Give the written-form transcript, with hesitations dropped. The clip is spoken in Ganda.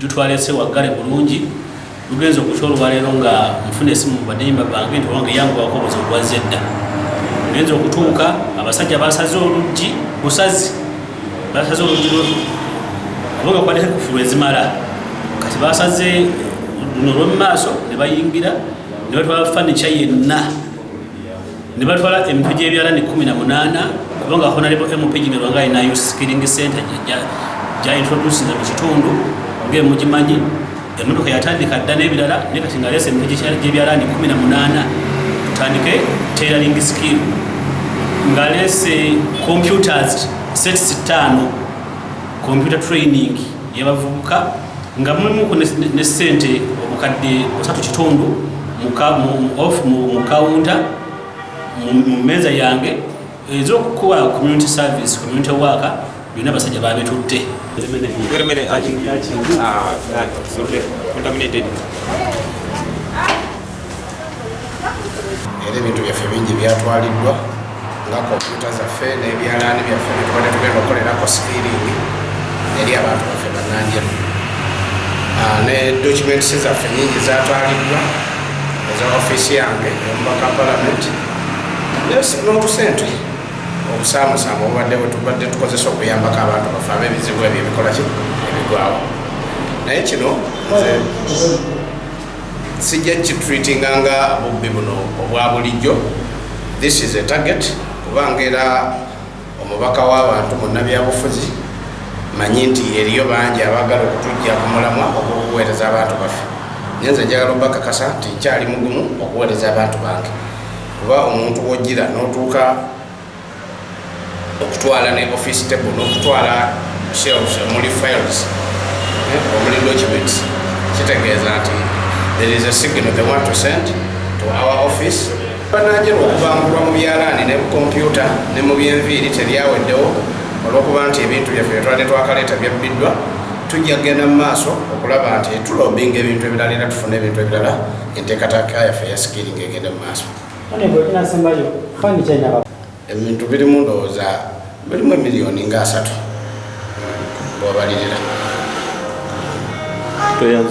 tutwalese waggale bulungi lugenza okutya olwaleero nga nfuna esimu badimba bange nti wange yangu wakoboza ogwazze edda lugenza okutuuka abasajja basaze oluggi busazi basaze oluggi kubanga kwadeko kufulu ezimala kati basaze luno lwomumaaso ne bayingira ne batwala fanica yenna ne batwala emito gy'ebyalani 18 kubanga honalebo MP gimerwa nga ina youth skilling center ja introduce mu kitundu ng'emugimanyi emmotoka yatandika dda n'ebirala ne kati nga leese emito gy'ebyalani 18 tutandike tailoring skill nga leese computers sets 5 computer training y'abavubuka nga mulimu ne ssente obukadde 3 kitundu mu kawunta mu mmeeza yange ez'okukuba community service community worker byonna abasajja babitutte era ebintu byaffe bingi byatwaliddwa nga kompyuta zaffe n'ebyalaani byaffe bitubadde tugenda okukolerako skilling eri abantu baffe bannanja ne documents zaffe nyingi zatwaliddwa eza ofiisi yange omubaka palamenti n'obusente obusaamusaamu obubaddewo tubadde tukozesa okuyambako abantu baffe ab'ebizibu ebyo ebikola ki ebigwawo naye kino nze sijja kitreatinga nga bubbi buno obwa bulijjo. This is a target kubanga era omubaka w'abantu munnabyabufuzi manyi nti eriyo bangi abaagala okutujja ku mulamwa ogw'okuweereza abantu baffe naye nze njagala obbakakasa nti nkyali mugumu okuweereza abantu bange kuba omuntu wojjira n'otuuka okutwala ne office table n'okutwala shelves omuli files omuli documents kitegeeza nti there is a signal they want to send to our office. Banajira okubangulwa mu byalaani ne mu kompyuta ne mu byenviiri teryaweddewo olw'okuba nti ebintu byaffe twali twakaleeta byabbiddwa tujja kugenda mu maaso okulaba nti tulobinga ebintu ebirala era tufune ebintu ebirala enteekateeka yaffe ya skilling egenda mu maaso. Ebintu birimu ndowooza birimu emiliyoni nga 3 bw'obalirira.